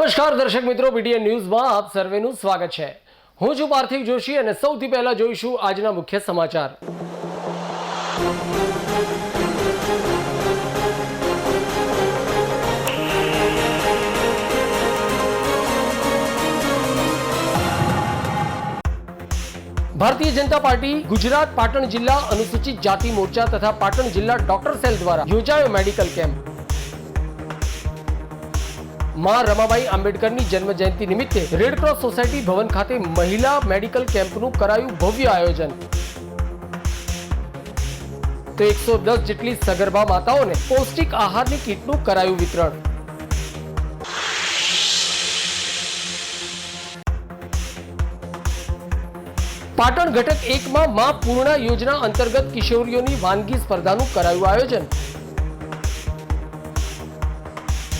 નમસ્કાર દર્શક મિત્રો, બીટીએન ન્યૂઝમાં આપ સર્વેનું સ્વાગત છે। હું છું પાર્થિવ જોશી અને સૌથી પહેલા જોઈશું આજના મુખ્ય સમાચાર। भारतीय जनता पार्टी गुजरात पाटण जिला अनुसूचित जाति मोर्चा तथा पाटण जिला डॉक्टर सेल द्वारा योजायो मेडिकल केम्प। मां रमाबाई आंबेडकरनी जन्म जयंती निमित्ते रेडक्रॉस सोसायटी भवन खाते महिला मेडिकल केम्पનું કરાયું ભવ્ય આયોજન। તો 110 જેટલી સગર્ભા માતાઓને પૌષ્ટિક આહારની કીટનું કરાયું વિતરણ। પાટણ ઘટક 1 માં માં પૂર્ણા યોજના અંતર્ગત કિશોરીઓની વાનગી સ્પર્ધાનું કરાયું આયોજન।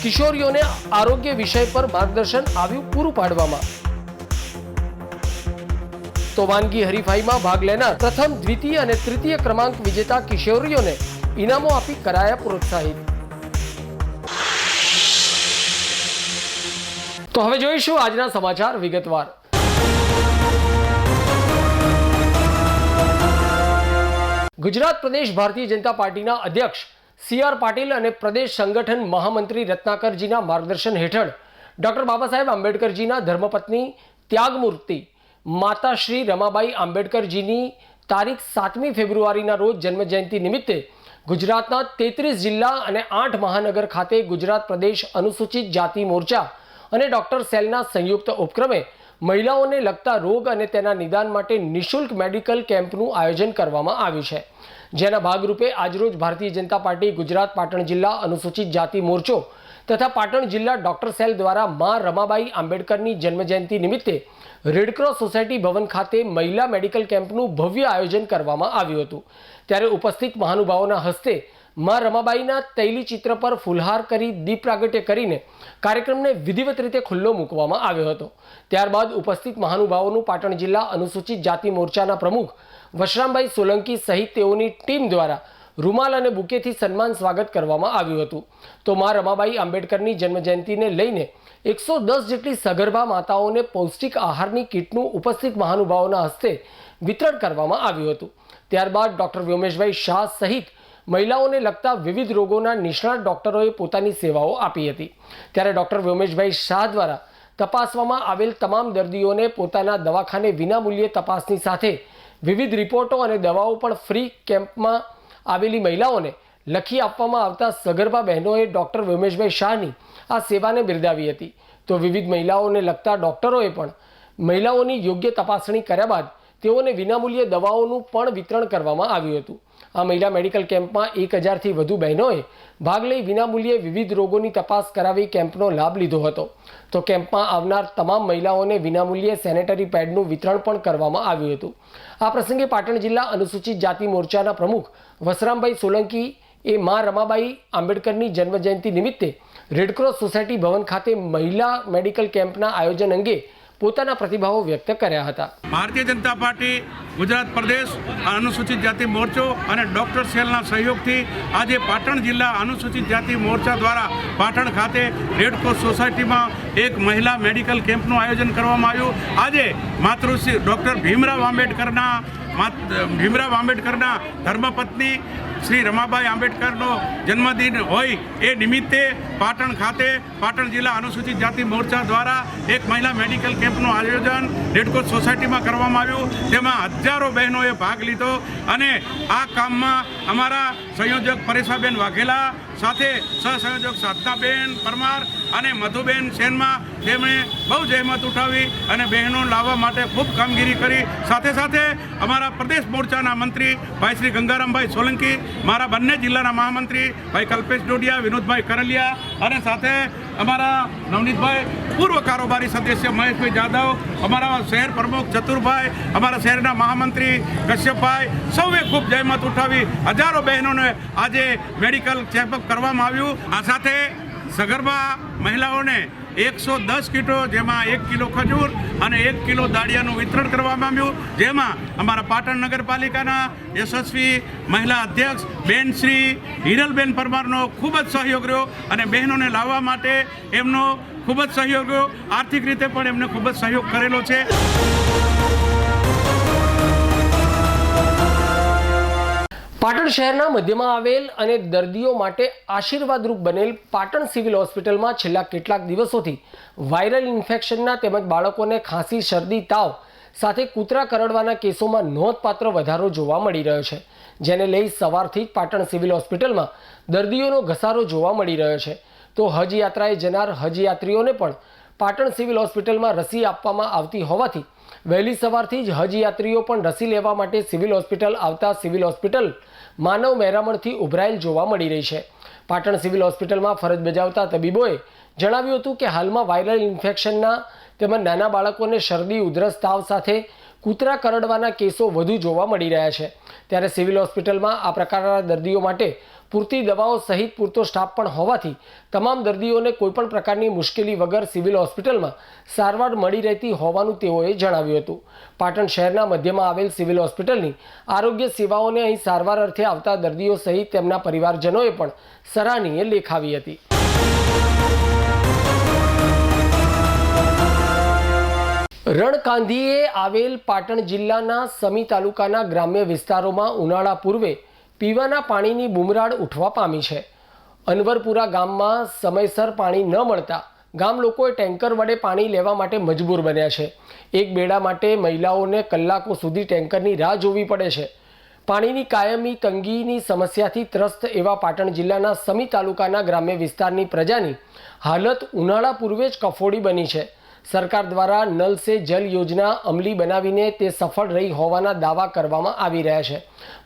કિશોરીઓને આરોગ્ય વિષય પર માર્ગદર્શન આવ્યું પૂરું પાડવામાં। તો વાનગી હરીફાઈમાં ભાગ લેનાર પ્રથમ, દ્વિતીય અને તૃતીય ક્રમાંક વિજેતા કિશોરીઓને ઇનામો આપી કરાયા પ્રોત્સાહિત। તો હવે જોઈશું આજના સમાચાર વિગતવાર। ગુજરાત પ્રદેશ ભારતીય જનતા પાર્ટીના અધ્યક્ષ CR પાટીલ અને પ્રદેશ સંગઠન મહામંત્રી રત્નાકરજીના માર્ગદર્શન હેઠળ ડોક્ટર બાબા સાહેબ આંબેડકરજીના ધર્મપત્ની ત્યાગમૂર્તિ માતા શ્રી રમાબાઈ આંબેડકરજીની તારીખ 7મી ફેબ્રુઆરીના રોજ જન્મજયંતિ નિમિત્તે ગુજરાતના 33 જિલ્લા અને 8 મહાનગર ખાતે ગુજરાત પ્રદેશ અનુસૂચિત જાતિ મોરચા અને ડોક્ટર સેલના સંયુક્ત ઉપક્રમે મહિલાઓને લગતા રોગ અને તેના નિદાન માટે નિઃશુલ્ક મેડિકલ કેમ્પનું આયોજન કરવામાં આવ્યું છે। જેના ભાગરૂપે આજરોજ ભારતીય જનતા પાર્ટી ગુજરાત પાટણ જિલ્લા અનુસૂચિત જાતિ મોરચો તથા પાટણ જિલ્લા ડોક્ટર સેલ દ્વારા માં રમાબાઈ આંબેડકરની જન્મજયંતિ નિમિત્તે રેડક્રોસ સોસાયટી ભવન ખાતે મહિલા મેડિકલ કેમ્પનું ભવ્ય આયોજન કરવામાં આવ્યું હતું। ત્યારે ઉપસ્થિત મહાનુભાવોના હસ્તે માં રમાબાઈના તૈલી ચિત્ર પર ફૂલહાર કરી દીપ પ્રાગટ્ય કરીને કાર્યક્રમને વિધિવત રીતે ખુલ્લો મૂકવામાં આવ્યો હતો। ત્યારબાદ ઉપસ્થિત મહાનુભાવોનું પાટણ જિલ્લા અનુસૂચિત જાતિ મોરચાના પ્રમુખ વશરામભાઈ સોલંકી સહિત તેઓની ટીમ દ્વારા રૂમાલ અને બુકેથી સન્માન સ્વાગત કરવામાં આવ્યું હતું। તો માં રમાબાઈ આંબેડકરની જન્મજયંતિને લઈને 110 જેટલી સગર્ભા માતાઓને પૌષ્ટિક આહારની કીટનું ઉપસ્થિત મહાનુભાવોના હસ્તે વિતરણ કરવામાં આવ્યું હતું। ત્યારબાદ ડોક્ટર વ્યોમેશભાઈ શાહ સહિત મહિલાઓને લગતા વિવિધ રોગોના નિષ્ણાત ડોક્ટરોએ પોતાની સેવાઓ આપી હતી। ત્યારે ડોક્ટર વ્યોમેશભાઈ શાહ દ્વારા તપાસવામાં આવેલ તમામ દર્દીઓને પોતાના દવાખાને વિનામૂલ્યે તપાસની સાથે વિવિધ રિપોર્ટો અને દવાઓ પણ ફ્રી કેમ્પમાં આવેલી મહિલાઓને લખી આપવામાં આવતા સગર્ભા બહેનોએ ડોક્ટર વ્યોમેશભાઈ શાહની આ સેવાને બિરદાવી હતી। તો વિવિધ મહિલાઓને લગતા ડોક્ટરોએ પણ મહિલાઓની યોગ્ય તપાસણી કર્યા બાદ તેઓને વિનામૂલ્યે દવાઓનું પણ વિતરણ કરવામાં આવ્યું હતું। આ મહિલા મેડિકલ કેમ્પમાં 1000થી વધુ બહેનોએ ભાગ લઈ વિનામૂલ્યે વિવિધ રોગોની તપાસ કરાવી કેમ્પનો લાભ લીધો હતો। તો કેમ્પમાં આવનાર તમામ મહિલાઓને વિનામૂલ્યે સેનેટરી પેડનું વિતરણ પણ કરવામાં આવ્યું હતું। આ પ્રસંગે પાટણ જિલ્લા અનુસૂચિત જાતિ મોરચાના પ્રમુખ વશરામભાઈ સોલંકી એ માં રમાબાઈ આંબેડકરની જન્મજયંતિ નિમિત્તે રેડક્રોસ સોસાયટી ભવન ખાતે મહિલા મેડિકલ કેમ્પના આયોજન અંગે પોતાના પ્રતિભાવો વ્યક્ત કર્યા હતા। ભારતીય જનતા પાર્ટી ગુજરાત પ્રદેશ અનુસૂચિત જાતિ મોરચો અને ડોક્ટર સેલના સહયોગથી આજે પાટણ જિલ્લા અનુસૂચિત જાતિ મોરચા દ્વારા પાટણ ખાતે રેડક્રોસ સોસાયટીમાં એક મહિલા મેડિકલ કેમ્પનું આયોજન કરવામાં આવ્યું। આજે માતૃશ્રી ડૉક્ટર ભીમરાવ આંબેડકરના ધર્મપત્ની શ્રી રમાબાઈ આંબેડકરનો જન્મદિન હોય એ નિમિત્તે પાટણ ખાતે પાટણ જિલ્લા અનુસૂચિત જાતિ મોરચા દ્વારા એક મહિલા મેડિકલ કેમ્પનું આયોજન રેડક્રોસ સોસાયટીમાં કરવામાં આવ્યું। તેમાં હજારો બહેનોએ ભાગ લીધો અને આ કામમાં અમારા સંયોજક પરેશાબેન વાઘેલા સાથે સહસંયોજક સાધનાબેન પરમાર અને મધુબેન સેનમાં તેમણે બહુ જહેમત ઉઠાવી અને બહેનો લાવવા માટે ખૂબ કામગીરી કરી। સાથે સાથે અમારા પ્રદેશ મોરચાના મંત્રી ભાઈ શ્રી ગંગારામભાઈ સોલંકી, મારા બંને જિલ્લાના મહામંત્રી ભાઈ કલ્પેશ ડોડિયા, વિનોદભાઈ કરલિયા અને સાથે અમારા નવનીતભાઈ, પૂર્વ કારોબારી સદસ્ય મહેશભાઈ જાદવ, અમારા શહેર પ્રમુખ ચતુરભાઈ, અમારા શહેરના મહામંત્રી કશ્યપભાઈ, સૌએ ખૂબ જહેમત ઉઠાવી હજારો બહેનોને આજે મેડિકલ ચેકઅપ કરવામાં આવ્યું। આ સાથે સગર્ભા મહિલાઓને 110 કીટો, જેમાં 1 કિલો ખજૂર અને 1 કિલો દાળિયાનું વિતરણ કરવામાં આવ્યું, જેમાં અમારા પાટણ નગરપાલિકાના યશસ્વી મહિલા અધ્યક્ષ બેન શ્રી હિરલબેન પરમારનો ખૂબ જ સહયોગ રહ્યો અને બહેનોને લાવવા માટે એમનો ખૂબ જ સહયોગ રહ્યો. આર્થિક રીતે પણ એમને ખૂબ જ સહયોગ કરેલો છે. પાટણ શહેરના મધ્યમાં આવેલ અને દર્દીઓ માટે આશીર્વાદરૂપ બનેલ પાટણ સિવિલ હોસ્પિટલમાં છેલ્લા કેટલાક દિવસોથી વાયરલ ઇન્ફેક્શનના તેમજ બાળકોને ખાંસી, શરદી, તાવ સાથે કૂતરા કરડવાના કેસોમાં નોંધપાત્ર વધારો જોવા મળી રહ્યો છે, જેને લઈ સવારથી જ પાટણ સિવિલ હોસ્પિટલમાં દર્દીઓનો ઘસારો જોવા મળી રહ્યો છે. તો હજ યાત્રાએ જનાર હજ યાત્રીઓને પણ પાટણ સિવિલ હોસ્પિટલમાં રસી આપવામાં આવતી હોવાથી વહેલી સવારથી જ હજ યાત્રીઓ પણ રસી લેવા માટે સિવિલ હોસ્પિટલ આવતા સિવિલ હોસ્પિટલ માનવ મહેરામણથી ઉભરાયેલ જોવા મળી રહી છે. પાટણ સિવિલ હોસ્પિટલમાં ફરજ બજાવતા તબીબોએ જણાવ્યું હતું કે હાલમાં વાયરલ ઇન્ફેક્શનના તેમજ નાના બાળકોને શરદી, ઉધરસ, તાવ સાથે કૂતરા કરડવાના કેસો વધુ જોવા મળી રહ્યા છે. ત્યારે સિવિલ હોસ્પિટલમાં આ પ્રકારના દર્દીઓ માટે પૂરતી દવાઓ સહિત પૂરતો સ્ટાફ પણ હોવાથી તમામ દર્દીઓને કોઈપણ પ્રકારની મુશ્કેલી વગર સિવિલ હોસ્પિટલમાં સારવાર મળી રહેતી હોવાનું તેઓએ જણાવ્યું હતું. પાટણ શહેરના મધ્યમાં આવેલ સિવિલ હોસ્પિટલની આરોગ્ય સેવાઓને અહીં સારવાર અર્થે આવતા દર્દીઓ સહિત તેમના પરિવારજનોએ પણ સરાહનીય લેખાવી હતી. રણકાંધીએ આવેલ પાટણ જિલ્લાના સમી તાલુકાના ગ્રામ્ય વિસ્તારોમાં ઉનાળા પૂર્વે પીવાના પાણીની બુમરાડ ઉઠવા પામી છે. અનવરપુરા ગામમાં સમયસર પાણી ન મળતા ગામ લોકોએ ટેન્કર વડે પાણી લેવા માટે મજબૂર બન્યા છે. એક બેડા માટે મહિલાઓને કલાકો સુધી ટેન્કરની રાહ જોવી પડે છે. પાણીની કાયમી તંગીની સમસ્યાથી ત્રસ્ત એવા પાટણ જિલ્લાના સમી તાલુકાના ગ્રામ્ય વિસ્તારની પ્રજાની હાલત ઉનાળા પૂર્વે જ કફોડી બની છે. સરકાર દ્વારા નલ સે જલ યોજના અમલી બનાવીને તે સફળ રહી હોવાના દાવા કરવામાં આવી રહ્યા છે,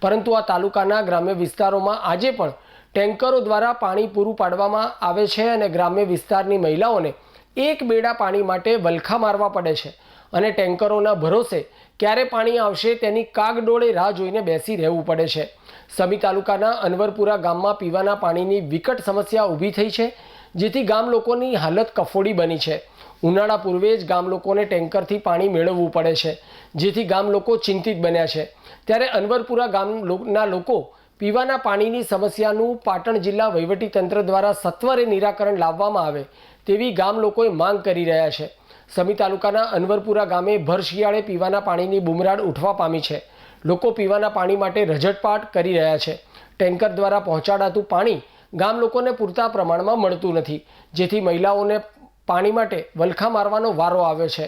પરંતુ આ તાલુકાના ગ્રામ્ય વિસ્તારોમાં આજે પણ ટેન્કરો દ્વારા પાણી પૂરું પાડવામાં આવે છે અને ગ્રામ્ય વિસ્તારની મહિલાઓને એક બેડા પાણી માટે વલખા મારવા પડે છે અને ટેન્કરોના ભરોસે ક્યારે પાણી આવશે તેની કાગડોળે રાહ જોઈને બેસી રહેવું પડે છે. સમી તાલુકાના અનવરપુરા ગામમાં પીવાના પાણીની વિકટ સમસ્યા ઊભી થઈ છે, જેથી ગામ લોકોની હાલત કફોડી બની છે. ઉનાળા પૂર્વે જ ગામ લોકોને ટેન્કરથી પાણી મેળવવું પડે છે, જેથી ગામ લોકો ચિંતિત બન્યા છે. ત્યારે અનવરપુરા ગામના લોકો પીવાના પાણીની સમસ્યાનું પાટણ જિલ્લા વહીવટીતંત્ર દ્વારા સત્વરે નિરાકરણ લાવવામાં આવે તેવી ગામ લોકોએ માંગ કરી રહ્યા છે. સમી તાલુકાના અનવરપુરા ગામે ભર શિયાળે પીવાના પાણીની બુમરાડ ઉઠવા પામી છે. લોકો પીવાના પાણી માટે રઝળપાટ કરી રહ્યા છે. ટેન્કર દ્વારા પહોંચાડાતું પાણી ગામ લોકોને પૂરતા પ્રમાણમાં મળતું નથી, જેથી મહિલાઓને પાણી માટે વલખા મારવાનો વારો આવ્યો છે.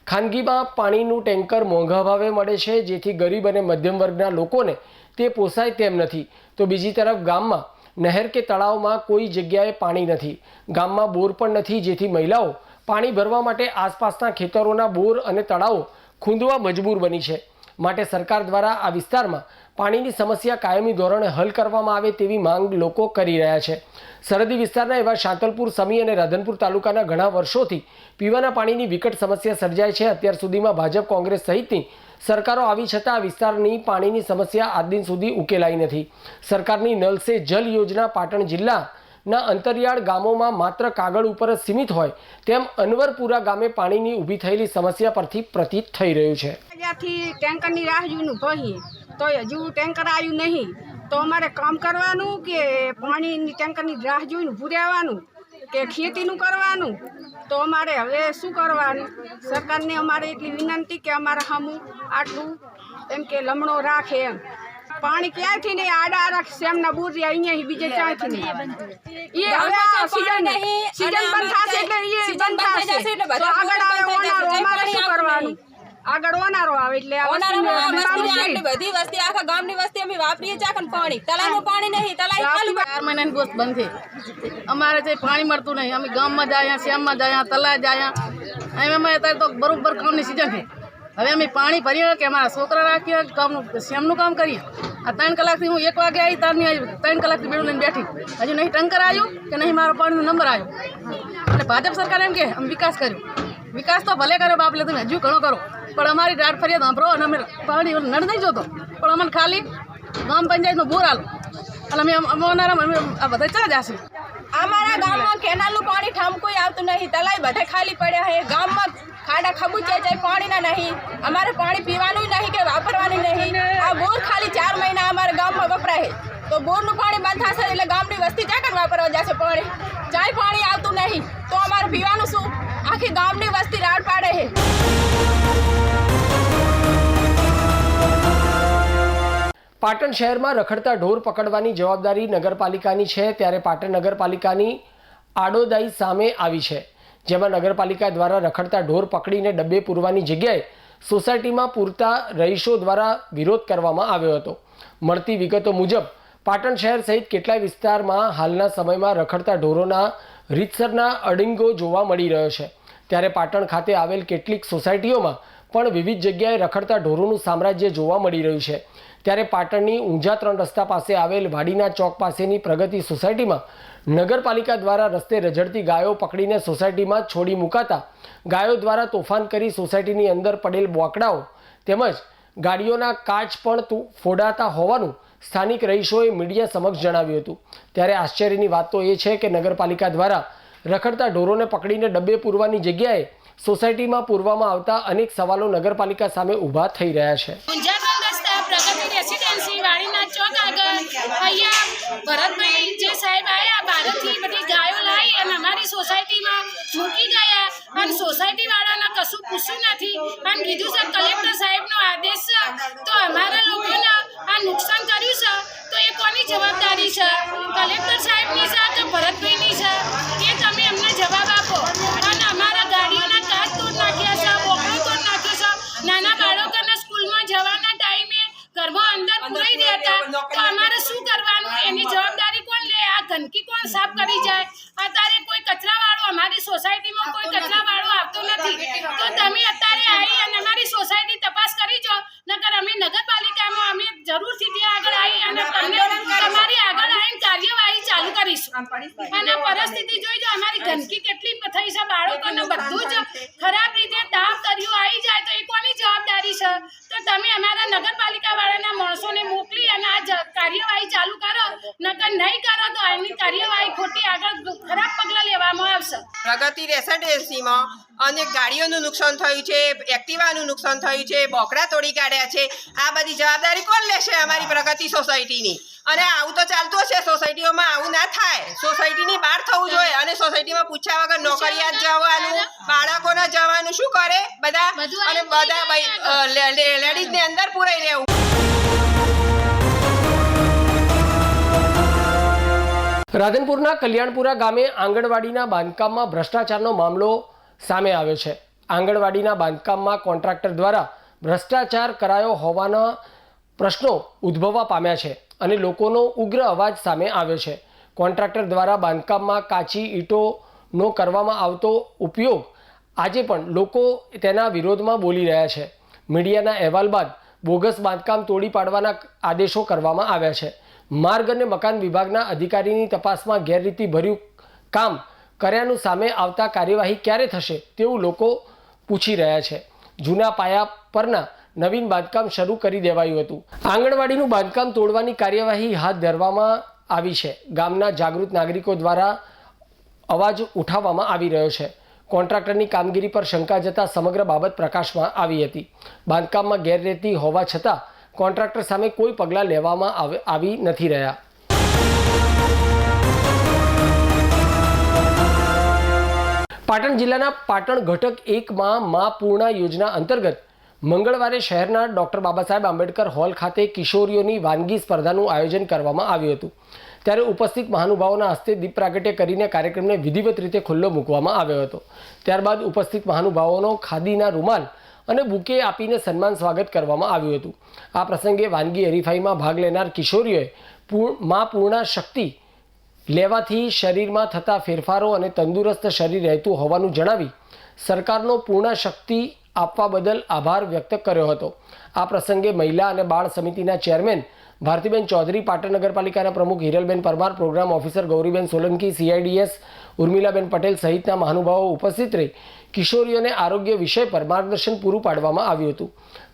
ખાનગીમાં પાણીનું ટેન્કર મોંઘા ભાવે મળે છે, જેથી ગરીબ અને મધ્યમ વર્ગના લોકોને તે પોસાય તેમ નથી. તો બીજી તરફ ગામમાં નહેર કે તળાવમાં કોઈ જગ્યાએ પાણી નથી. ગામમાં બોર પણ નથી, જેથી મહિલાઓ પાણી ભરવા માટે આસપાસના ખેતરોના બોર અને તળાવો ખૂંદવા મજબૂર બની છે. માટે સરકાર દ્વારા આ વિસ્તારમાં પાણીની સમસ્યા કાયમી ધોરણે હલ કરવામાં આવે તેવી માંગ લોકો કરી રહ્યા છે. સરહદી વિસ્તારના એવા શાંતલપુર, સમી અને રાધનપુર તાલુકાના ઘણા વર્ષોથી પીવાના પાણીની વિકટ સમસ્યા સર્જાય છે. અત્યાર સુધીમાં ભાજપ, કોંગ્રેસ સહિતની સરકારો આવી છતાં આ વિસ્તારની પાણીની સમસ્યા આજ દિન સુધી ઉકેલાઈ નથી. સરકારની નલ સે જલ યોજના પાટણ જિલ્લાના અંતરિયાળ ગામોમાં માત્ર કાગળ ઉપર જ સીમિત હોય તેમ અનવરપુરા ગામે પાણીની ઊભી થયેલી સમસ્યા પરથી પ્રતીત થઈ રહ્યું છે. ટેન્કરની રાહ જોઈને ભહીએ તો હજુ ટેન્કર આવ્યું નહીં, તો અમારે કામ કરવાનું કે પાણીની ટેન્કરની રાહ જોઈને ઊભું રહેવાનું કે ખેતીનું કરવાનું? તો અમારે હવે શું કરવાનું? સરકારને અમારે એટલી વિનંતી કે અમારે સામું આટલું એમ કે લમણો રાખે એમ. પાણી ક્યાંથી નહીં, આડા શેમના બુરિયા અહીંયા બીજે ક્યાંથી નહીં. એ હવે સીઝન બંધ થશે એટલે એ બંધ થશે તો આગળ આવે ઓનારો, અમારે શું કરવાનું? આગળ ઓનારો આવે એટલે બધી વસ્તી આખા ગામની વસ્તી અમે વાપરીએ ચાકન પાણી, તલાઈનું પાણી નહીં, તલાઈ ખાલી 4 મહિનાની ગોસ્ત બંધ છે. અમારે જે પાણી મળતું નહીં, અમે ગામમાં જાય, શ્યામમાં જાય, તલાઈ જાય. અમે અત્યારે તો બરોબર કામની સિઝન છે. હવે અમે પાણી ભરીએ કે અમારા છોકરા રાખીએ, કામનું શ્યામનું કામ કરીએ. આ 3 કલાકથી હું 1 વાગે આવી તારની આવી, 3 કલાકથી બેડું લઈને બેઠી, હજુ નહીં ટંકર આવ્યું કે નહીં મારો પાણીનો નંબર આવ્યો. એટલે ભાજપ સરકાર એમ કે અમે વિકાસ કર્યો. વિકાસ તો ભલે કર્યો બાપ, લે તમે હજુ ઘણો કરો, પણ અમારી રાડ ફરિયાદ સાંભળો અને અમે પાણી નળ નહીં જોતો, પણ અમને ખાલી ગ્રામ પંચાયતનો બોર આલો અને અમે આ બધા ચા જશે. અમારા ગામમાં કેનાલનું પાણી ઠામકોઈ આવતું નહીં, તલાઈ બધા ખાલી પડ્યા છે. ગામમાં ખાડા ખબૂચિયા જાય પાણીના નહીં, અમારે પાણી પીવાનું નહીં કે વાપરવાનું નહીં. આ બોર ખાલી 4 મહિના અમારા ગામમાં વપરાય છે, તો બોરનું પાણી બંધ થશે એટલે ગામની વસ્તી ચાકર વાપરવા જશે પાણી. ચાય પાણી આવતું નહીં તો અમારે પીવાનું શું? આખી ગામની વસ્તી રાડ પાડે છે. પાટણ શહેરમાં રખડતા ઢોર પકડવાની જવાબદારી નગરપાલિકાની છે, ત્યારે પાટણ નગરપાલિકાની આડોદાઈ સામે આવી છે, જેમાં નગરપાલિકા દ્વારા રખડતા ઢોર પકડીને ડબ્બે પૂરવાની જગ્યાએ સોસાયટીમાં પૂરતા રહીશો દ્વારા વિરોધ કરવામાં આવ્યો હતો. મળતી વિગતો મુજબ પાટણ શહેર સહિત કેટલાય વિસ્તારમાં હાલના સમયમાં રખડતા ઢોરોના રીતસરના અડિંગો જોવા મળી રહ્યો છે, ત્યારે પાટણ ખાતે આવેલ કેટલીક સોસાયટીઓમાં પણ વિવિધ જગ્યાએ રખડતા ઢોરોનું સામ્રાજ્ય જોવા મળી રહ્યું છે. ત્યારે પાટણની ઊંઝા 3 રસ્તા પાસે આવેલ વાડીના ચોક પાસેની પ્રગતિ સોસાયટીમાં નગરપાલિકા દ્વારા રસ્તે રઝળતી ગાયો પકડીને સોસાયટીમાં છોડી મુકાતા ગાયો દ્વારા તોફાન કરી સોસાયટીની અંદર પડેલ બોકડાઓ તેમજ ગાડીઓના કાચ પણ ફોડાતા હોવાનું સ્થાનિક રહીશોએ મીડિયા સમક્ષ જણાવ્યું હતું. ત્યારે આશ્ચર્યની વાત તો એ છે કે નગરપાલિકા દ્વારા રખડતા ઢોરોને પકડીને ડબ્બે પૂરવાની જગ્યાએ સોસાયટીમાં પૂરવામાં આવતા અનેક સવાલો નગરપાલિકા સામે ઊભા થઈ રહ્યા છે. પ્રગતિ રેસિડેન્સી વાડીના ચોક આગળ અહીંયા ભરતભાઈ જે સાહેબ આવ્યા બહારથી બધી ગાયો લાવી અને અમારી સોસાયટીમાં મૂકી ગયા અને સોસાયટી વાળાને કશું પૂછ્યું નથી અને કીધું છે કલેક્ટર સાહેબનો આદેશ છે, તો અમારા લોકોને આ નુકસાન કર્યું છે તો એ કોની જવાબદારી છે? કલેક્ટર સાહેબની છે કે ભરતભાઈની છે? એ તમે અમને જવાબ આપો. અને અમારા ગાડીઓના કાચ તોડ નાખ્યા છે, બોકડો તોડ નાખ્યો છે, નાના બાળકોને સ્કૂલમાં જવાના ટાઈમે ઘરમાં અંદર પૂરાઈ રહ્યા હતા, તો અમારે શું કરવાનું? એની જવાબદારી કોણ લે? આ ગંદકી કોણ સાફ કરી જાય? અત્યારે કોઈ કચરાવાળો અમારી સોસાયટીમાં કોઈ કચરાવાળો આવતો નથી, તો તમે અત્યારે આવી અને અમારી સોસાયટી તપાસ કરી જો, નકર અમે નગરપાલિકામાં અમે જરૂરથી ત્યાં આગળ આવી અને તમને તમારી આગળ આવીને કાર્યવાહી ચાલુ કરીશું. અને પરિસ્થિતિ જોઈ જો અમારી ગંદકી કેટલી થઈ છે, બાળકોને બધું જ ખરાબ રીતે તાપ તર્યું આવી જાય તો એ કોની જવાબદારી છે? તો તમે અમારા નગરપાલિકા વાળાના માણસોને મોકલી અને આ કાર્યવાહી ચાલુ કરો, નકર નહીં કરો તો આની કાર્યવાહી ખોટી આગળ ખરાબ પગલાં લેવામાં આવશે. પ્રગતિ રેસિડેન્સીમાં અનેક ગાડીઓનું નુકસાન થયું છે, એક્ટિવાનું નુકસાન થયું છે, બોકડા તોડી કાઢ્યા છે. આ બધી જવાબદારી કોણ લેશે અમારી પ્રગતિ સોસાયટીની? અને આવું તો ચાલતું હશે સોસાયટીઓમાં, આવું ના થાય. સોસાયટીની બહાર થવું જોઈએ અને સોસાયટીમાં પૂછ્યા વગર નોકરિયાત જવાનું, બાળકોને જવાનું શું કરે બધા? અને બધા લેડીઝને અંદર પૂરાઈ રહેવું. રાધનપુરના કલ્યાણપુરા ગામે આંગણવાડીના બાંધકામમાં ભ્રષ્ટાચારનો મામલો સામે આવ્યો છે. આંગણવાડીના બાંધકામમાં કોન્ટ્રાક્ટર દ્વારા ભ્રષ્ટાચાર કરાયો હોવાના પ્રશ્નો ઉદ્ભવવા પામ્યા છે અને લોકોનો ઉગ્ર અવાજ સામે આવ્યો છે. કોન્ટ્રાક્ટર દ્વારા બાંધકામમાં કાચી ઈંટોનો કરવામાં આવતો ઉપયોગ આજે પણ લોકો તેના વિરોધમાં બોલી રહ્યા છે. મીડિયાના અહેવાલ બાદ બોગસ બાંધકામ તોડી પાડવાના આદેશો કરવામાં આવ્યા છે. માર્ગ અને મકાન વિભાગના અધિકારીની તપાસમાં ગેરરીતિભર્યું કામ કર્યાનું સામે આવતા કાર્યવાહી ક્યારે થશે તેવું લોકો પૂછી રહ્યા છે. જૂના પાયા પરના નવીન બાંધકામ શરૂ કરી દેવાયું હતું. આંગણવાડીનું બાંધકામ તોડવાની કાર્યવાહી હાથ ધરવામાં આવી છે. ગામના જાગૃત નાગરિકો દ્વારા અવાજ ઉઠાવવામાં આવી રહ્યો છે. કોન્ટ્રાક્ટરની કામગીરી પર શંકા જતા સમગ્ર બાબત પ્રકાશમાં આવી હતી. બાંધકામમાં ગેરરીતિ હોવા છતાં કોન્ટ્રાક્ટર સામે કોઈ પગલાં લેવામાં આવી નથી રહ્યા. પાટણ જિલ્લાના પાટણ ઘટક 1માં મા પૂર્ણા યોજના અંતર્ગત મંગળવારે શહેરના ડૉક્ટર બાબા સાહેબ આંબેડકર હોલ ખાતે કિશોરીઓની વાનગી સ્પર્ધાનું આયોજન કરવામાં આવ્યું હતું. ત્યારે ઉપસ્થિત મહાનુભાવોના હસ્તે દીપ પ્રાગટ્ય કરીને કાર્યક્રમને વિધિવત રીતે ખુલ્લો મૂકવામાં આવ્યો હતો. ત્યારબાદ ઉપસ્થિત મહાનુભાવોનો ખાદીના રૂમાલ અને બુકે આપીને સન્માન સ્વાગત કરવામાં આવ્યું હતું. આ પ્રસંગે વાનગી હરીફાઈમાં ભાગ લેનાર કિશોરીઓએ મા પૂર્ણા શક્તિ લેવાથી શરીરમાં થતા ફેરફારો અને તંદુરસ્ત શરીર રહેતું હોવાનું જણાવી સરકારનો પૂર્ણ શક્તિ આપવા બદલ આભાર વ્યક્ત કર્યો હતો. આ પ્રસંગે મહિલા અને બાળ સમિતિના ચેરમેન ભારતીબેન ચૌધરી, પાટણ નગરપાલિકાના પ્રમુખ Hiralben Parmar, program officer Gauriben Solanki, CIDS Urmilaben Patel સહિતના મહાનુભાવો ઉપસ્થિત રહી કિશોરીઓને આરોગ્ય વિષય પર માર્ગદર્શન પૂરું પાડવામાં આવ્યું હતું.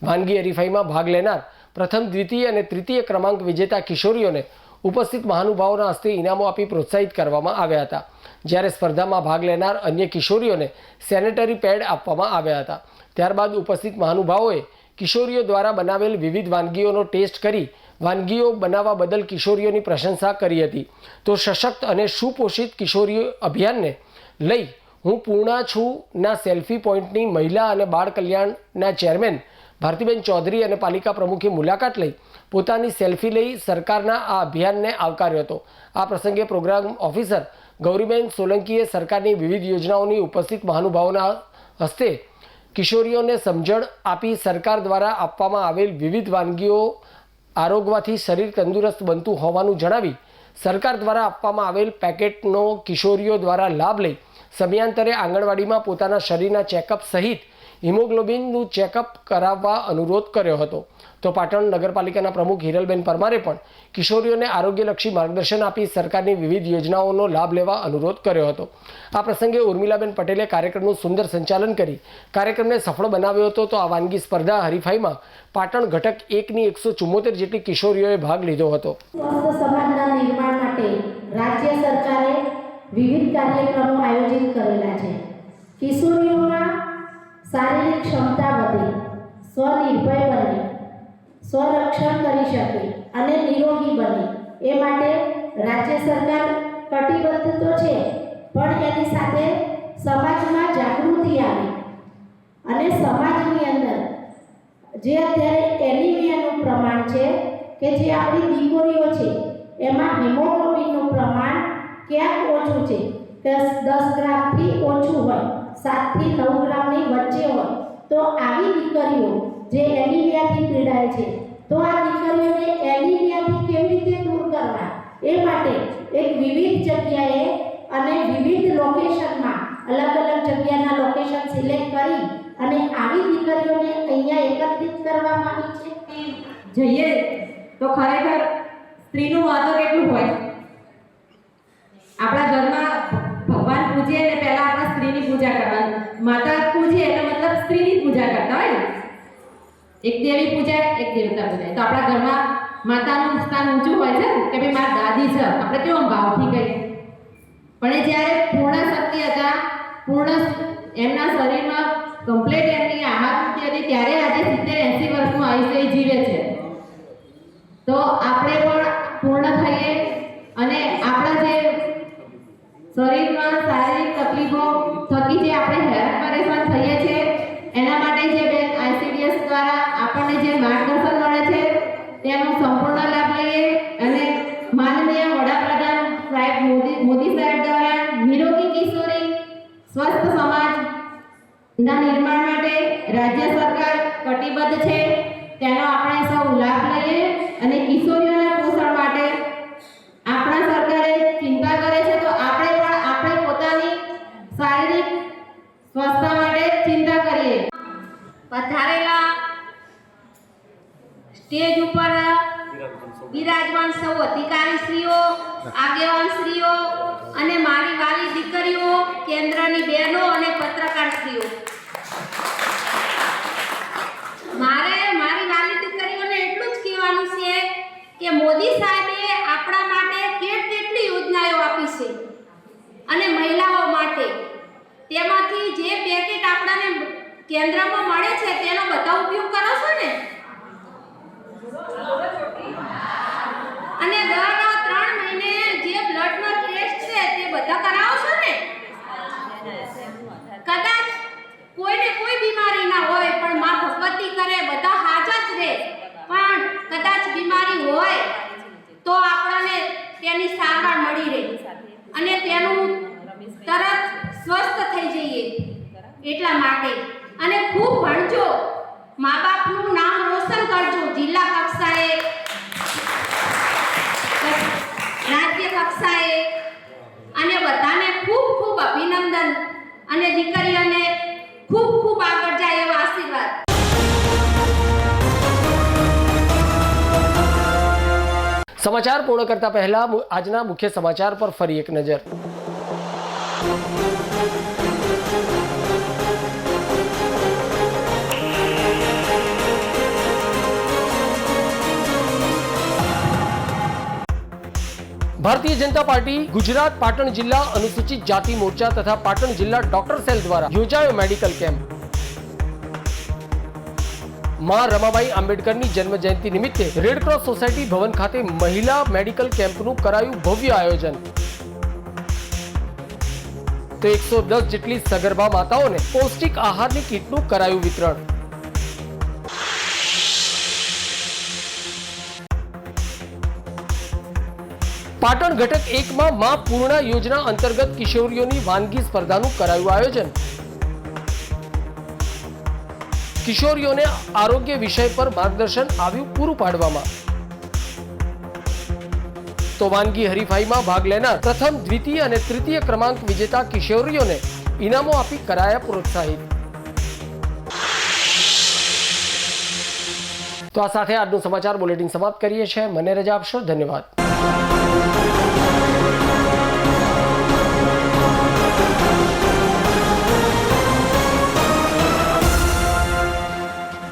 વાનગી હરીફાઈમાં ભાગ લેનાર પ્રથમ, દ્વિતીય અને તૃતીય ક્રમાંક વિજેતા કિશોરીઓને ઉપસ્થિત મહાનુભાવોના હસ્તે ઇનામો આપી પ્રોત્સાહિત કરવામાં આવ્યા હતા, જ્યારે સ્પર્ધામાં ભાગ લેનાર અન્ય કિશોરીઓને સેનેટરી પેડ આપવામાં આવ્યા હતા. ત્યારબાદ ઉપસ્થિત મહાનુભાવોએ કિશોરીઓ દ્વારા બનાવેલ વિવિધ વાનગીઓનો ટેસ્ટ કરી વાનગીઓ બનાવવા બદલ કિશોરીઓની પ્રશંસા કરી હતી. તો સશક્ત અને સુપોષિત કિશોરીઓ અભિયાનને લઈ હું પૂર્ણા છું ના સેલ્ફી પોઈન્ટની મહિલા અને બાળ કલ્યાણના ચેરમેન ભારતીબેન ચૌધરી અને પાલિકા પ્રમુખે મુલાકાત લઈ પોતાની સેલ્ફી લઈ સરકારના આ અભિયાનને આવકાર્યો હતો. આ પ્રસંગે પ્રોગ્રામ ઓફિસર ગૌરીબેન સોલંકીએ સરકારની વિવિધ યોજનાઓની ઉપસ્થિત મહાનુભાવોના હસ્તે કિશોરીઓને સમજણ આપી સરકાર દ્વારા આપવામાં આવેલ વિવિધ વાનગીઓ આરોગવાથી શરીર તંદુરસ્ત બનતું હોવાનું જણાવી સરકાર દ્વારા આપવામાં આવેલ પેકેટનો કિશોરીઓ દ્વારા લાભ લઈ સમયાંતરે આંગણવાડીમાં પોતાના શરીરના ચેકઅપ સહિત હિમોગ્લોબિનનું ચેકઅપ કરાવવા અનુરોધ કર્યો હતો. તો પાટણ નગરપાલિકાના પ્રમુખ હિરલબેન પરમારે પણ કિશોરીઓને આરોગ્યલક્ષી માર્ગદર્શન આપી સરકારની વિવિધ યોજનાઓનો લાભ લેવા અનુરોધ કર્યો હતો. આ પ્રસંગે ઉર્મિલાબેન પટેલે કાર્યક્રમનું સુંદર સંચાલન કરી કાર્યક્રમને સફળ બનાવ્યો હતો. તો આ વાનગી સ્પર્ધા હરીફાઈમાં પાટણ ઘટક 1ની 174 જેટલી કિશોરીઓએ ભાગ લીધો હતો. સ્વસ્થ સમાજના નિર્માણ માટે રાજ્ય સરકારે વિવિધ કાર્યક્રમો આયોજિત કરેલા છે. કિશોરીઓમાં શારીરિક ક્ષમતા વધે, સ્વનિર્ભય બને, સ્વરક્ષણ કરી શકે અને નિરોગી બને એ માટે રાજ્ય સરકાર કટિબદ્ધ તો છે, પણ એની સાથે સમાજમાં જાગૃતિ આવે અને સમાજની અંદર જે અત્યારે એનિમિયાનું પ્રમાણ છે કે જે આપણી દીકરીઓ છે એમાં હિમોગ્લોબિનનું પ્રમાણ ક્યાંક ઓછું છે, 10 ગ્રામથી ઓછું હોય, 7 થી 9 ગ્રામની વચ્ચે હોય, તો આવી દીકરીઓ જે એનિમિયાથી પીડાય છે તો આ દીકરીઓને એનિમિયાથી કેવી રીતે દૂર કરવા એ માટે એક વિવિધ જગ્યાએ અને વિવિધ લોકેશનમાં અલગ અલગ જગ્યાના લોકેશન સિલેક્ટ કરી અને આવી દીકરીઓને અહીંયા એકત્રિત કરવામાં આવી છે. જઈએ તો ખરેખર સ્ત્રીનું મહત્વ કેટલું હોય. આપણા ઘરમાં ભગવાન પૂજીએ ને પહેલા આપણે સ્ત્રીની પૂજા કરવાની, માતા પૂજીએ એટલે મતલબ સ્ત્રીની પૂજા કરતા હોય ને. એક દેવી પૂજાય, એક દેવતા પૂજાય. તો આપણા ઘરમાં માતાનું સ્થાન ઊંચું હોય છે કે ભાઈ મારી દાદી છે, આપણે કેવો ભાવથી કહીએ. પણ એ જ્યારે પૂર્ણ શક્તિ હતા, પૂર્ણ એમના શરીરમાં કમ્પ્લીટ એમની આહાર હતી ત્યારે આજે 70-80 વર્ષનું આયુષ્ય જીવે છે. તો આપણે પણ પૂર્ણ થઈએ અને આપણા જે શરીરમાં શારીરિક તકલીફો થકી જે આપણે હેરાન પરેશાન થઈએ છીએ એના માટે જે બેન ICDS દ્વારા આપણને જે માર્ગદર્શન મળે છે તેનો સંપૂર્ણ લાભ લઈએ અને માનનીય વડાપ્રધાન સાહેબ મોદી સાહેબ દ્વારા નિરોગી કિશોરી સ્વસ્થ સમાજના નિર્માણ માટે રાજ્ય સરકાર કટિબદ્ધ છે, તેનો આપણે સૌ લાભ લઈએ અને કિશોરીઓના પોષણ માટે આપણા સરકારે ચિંતા કરે છે તો આપણે પણ આપણે પોતાની શારીરિક સ્વસ્થતા માટે ચિંતા કરીએ. પધારેલા સ્ટેજ ઉપર બિરાજમાન સૌ અધિકારીશ્રીઓ, આગેવાનશ્રીઓ અને મારી વાલી દીકરીઓ, કેન્દ્રની બહેનો અને પત્રકારશ્રીઓ, મારે મારી વાલી દીકરીઓને એટલું જ કહેવાનું છે કે મોદી સાહેબે આપણા માટે કેટલી યોજનાઓ આપી છે અને મહિલાઓ માટે તેમાંથી જે પેકેટ આપણને કેન્દ્રમાં મળે છે તેનો બધા ઉપયોગ કરો છો ને? અને દર 3 મહિને જે બ્લડનો ટેસ્ટ છે તે બધા કરાવો છો ને? કદાચ કોઈને કોઈ બીમારી ના હોય પણ માં ભગવતી કરે બધા હાજર જ રહે, પણ કદાચ બીમારી હોય તો આપણને તેની સારવાર મળી રહે અને તેનું તરત સ્વસ્થ થઈ જઈએ. એટલા માટે અને ખૂબ ભણજો, મા બાપનું નામ રોશન કરજો, જિલ્લા કક્ષાએ, રાજ્ય કક્ષાએ, અને બધાને ખૂબ ખૂબ અભિનંદન અને દીકરીઓને ખૂબ ખૂબ આગળ જાય એવા આશીર્વાદ. સમાચાર પૂર્ણ કરતા પહેલા આજના મુખ્ય સમાચાર પર ફરી એક નજર. ભારતીય જનતા પાર્ટી ગુજરાત પાટણ જિલ્લા અનુસૂચિત જાતિ મોરચા તથા પાટણ જિલ્લા ડોક્ટર સેલ દ્વારા યોજાયો મેડિકલ કેમ્પ। માં રમાબાઈ આંબેડકરની જન્મ જયંતિ નિમિત્તે રેડક્રોસ સોસાયટી ભવન ખાતે મહિલા મેડિકલ કેમ્પનું કરાયું ભવ્ય આયોજન। તો 110 જેટલી સગર્ભા માતાઓને પૌષ્ટિક આહારની કીટનું કરાયું વિતરણ। પાટણ ઘટક 1 માં માં પૂર્ણા યોજના અંતર્ગત કિશોરીઓની વાનગી સ્પર્ધાનું કરાયું આયોજન। કિશોરીઓને આરોગ્ય વિષય પર માર્ગદર્શન આવ્યું પૂરું પાડવામાં। તો વાનગી હરીફાઈમાં ભાગ લેનાર પ્રથમ, દ્વિતીય અને તૃતીય ક્રમાંક વિજેતા કિશોરીઓને ઇનામો આપી કરાયા પ્રોત્સાહિત। તો આ સાથે આજનું સમાચાર બુલેટિન સમાપ્ત કરીએ છીએ। મને રજા આપશો। ધન્યવાદ।